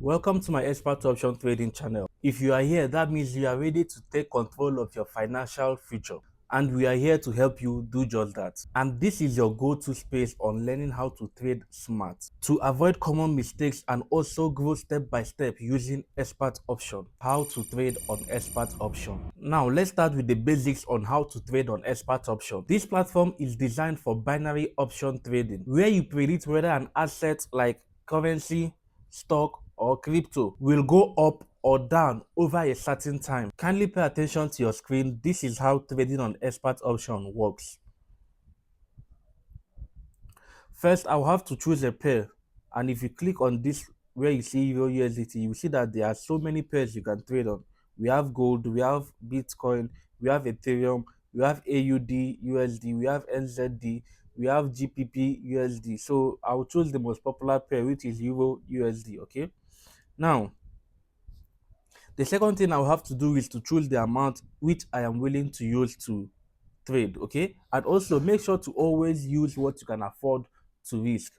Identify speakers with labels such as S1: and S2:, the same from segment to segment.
S1: Welcome to my expert option trading channel. If you are here, that means you are ready to take control of your financial future. And we are here to help you do just that. And this is your go-to space on learning how to trade smart, to avoid common mistakes and also grow step by step using expert option. How to trade on expert option. Now let's start with the basics on how to trade on expert option. This platform is designed for binary option trading, where you predict whether an asset like currency, stock, or crypto will go up or down over a certain time. Kindly pay attention to your screen. This is how trading on expert option works. First, I'll have to choose a pair, and if you click on this where you see Euro USDT, you will see that there are so many pairs you can trade on. We have gold, we have Bitcoin, we have Ethereum, we have AUD USD, we have NZD, we have GPP USD. So I'll choose the most popular pair, which is Euro USD. Okay. Now, the second thing I'll have to do is to choose the amount which I am willing to use to trade. Okay. And also make sure to always use what you can afford to risk,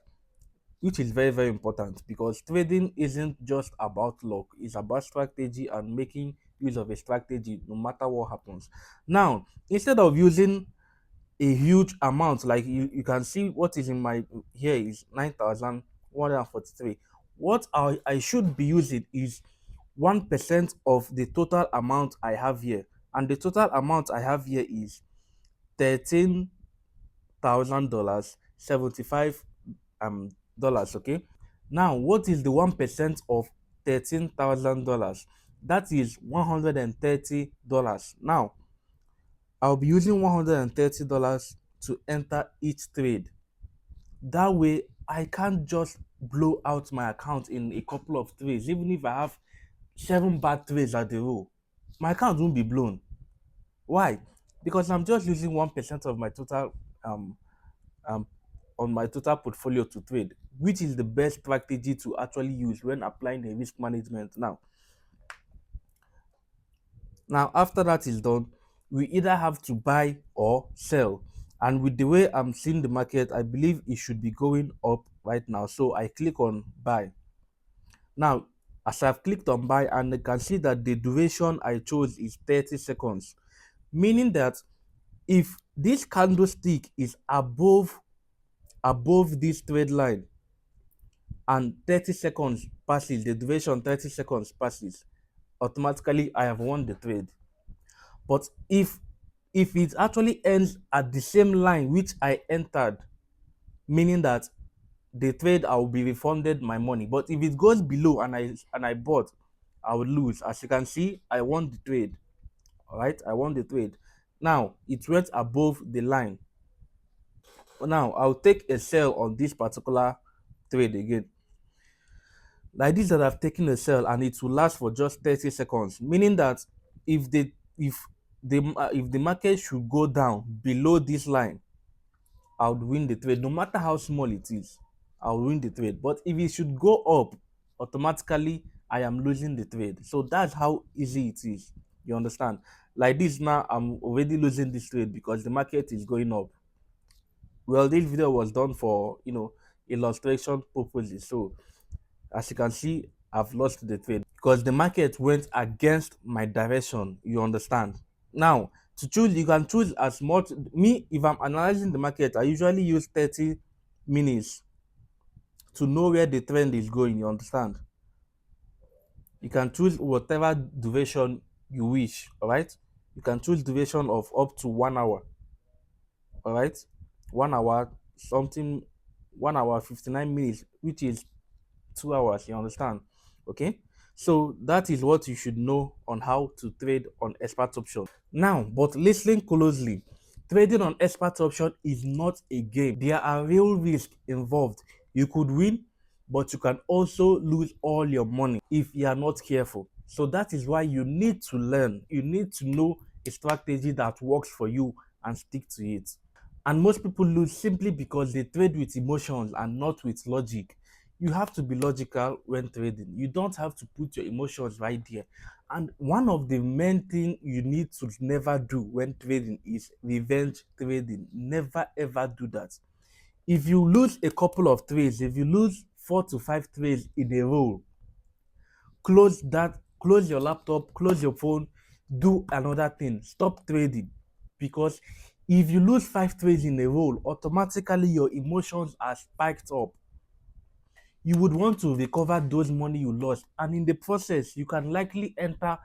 S1: which is very, very important, because trading isn't just about luck, it's about strategy and making use of a strategy no matter what happens. Now, instead of using a huge amount, like you can see what is in my here is 9,143. What I should be using is 1% of the total amount I have here, and the total amount I have here is $13,000 75 dollars. Okay. Now, what is the 1% of $13,000? That is $130. Now, I'll be using $130 to enter each trade. That way, I can't just blow out my account in a couple of trades. Even if I have 7 bad trades at the row, my account won't be blown. Why? Because I'm just using 1% of my total um um on my total portfolio to trade, which is the best strategy to actually use when applying a risk management. Now, after that is done, we either have to buy or sell. And with the way I'm seeing the market, I believe it should be going up right now. So I click on buy. Now, as I've clicked on buy, and I can see that the duration I chose is 30 seconds, meaning that if this candlestick is above this trade line and 30 seconds passes, the duration 30 seconds passes, automatically I have won the trade. But if it actually ends at the same line which I entered, meaning that the trade, I will be refunded my money. But if it goes below and I bought, I will lose. As you can see, I won the trade. All right, I won the trade. Now it went above the line. Now I'll take a sell on this particular trade again. Like this, that I've taken a sell, and it will last for just 30 seconds, meaning that if the if the market should go down below this line, I would win the trade no matter how small it is. I will win the trade. But if it should go up, automatically I am losing the trade. So that's how easy it is. You understand? Like this, now I'm already losing this trade because the market is going up. Well, this video was done for illustration purposes. So as you can see, I've lost the trade because the market went against my direction. You understand? Now, to choose, you can choose as much. Me, if I'm analyzing the market, I usually use 30 minutes to know where the trend is going. You understand? You can choose whatever duration you wish. All right. You can choose duration of up to 1 hour. All right. 1 hour something, 1 hour 59 minutes, which is 2 hours. You understand? Okay. So that is what you should know on how to trade on expert option. Now, but listening closely, trading on expert option is not a game. There are real risks involved. You could win, but you can also lose all your money if you are not careful. So that is why you need to learn. You need to know a strategy that works for you and stick to it. And most people lose simply because they trade with emotions and not with logic. You have to be logical when trading. You don't have to put your emotions right there. And one of the main things you need to never do when trading is revenge trading. Never ever do that. If you lose a couple of trades, if you lose 4 to 5 trades in a row, close your laptop, close your phone, do another thing. Stop trading, because if you lose 5 trades in a row, automatically your emotions are spiked up. You would want to recover those money you lost, and in the process you can likely enter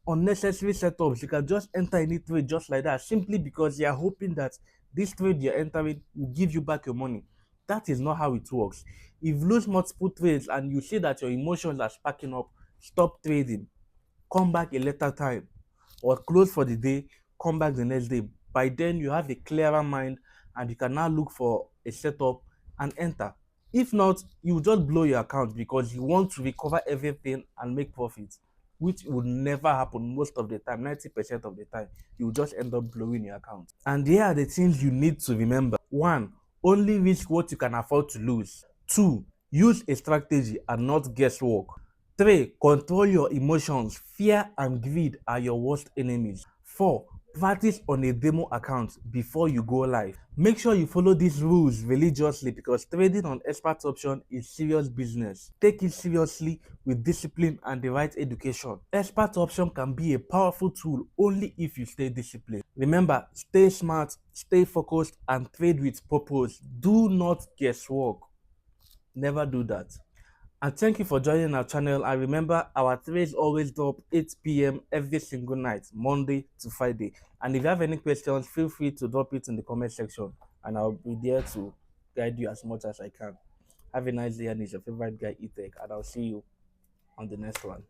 S1: unnecessary setups. You can just enter any trade just like that, simply because you are hoping that this trade you're entering will give you back your money. That is not how it works. If you lose multiple trades and you see that your emotions are sparking up, stop trading. Come back a later time, or close for the day, come back the next day. By then you have a clearer mind and you can now look for a setup and enter. If not, you just blow your account because you want to recover everything and make profits, which would never happen most of the time. 90% of the time you just end up blowing your account. And here are the things you need to remember. One, only risk what you can afford to lose. Two, use a strategy and not guesswork. Three, control your emotions. Fear and greed are your worst enemies. Four, practice on a demo account before you go live. Make sure you follow these rules religiously, because trading on expert option is serious business. Take it seriously with discipline and the right education. Expert option can be a powerful tool only if you stay disciplined. Remember, stay smart, stay focused, and trade with purpose. Do not guesswork. Never do that. And thank you for joining our channel. And remember, our trades always drop 8 p.m. every single night, Monday to Friday. And if you have any questions, feel free to drop it in the comment section, and I'll be there to guide you as much as I can. Have a nice day, and it's your favorite guy, Etech, and I'll see you on the next one.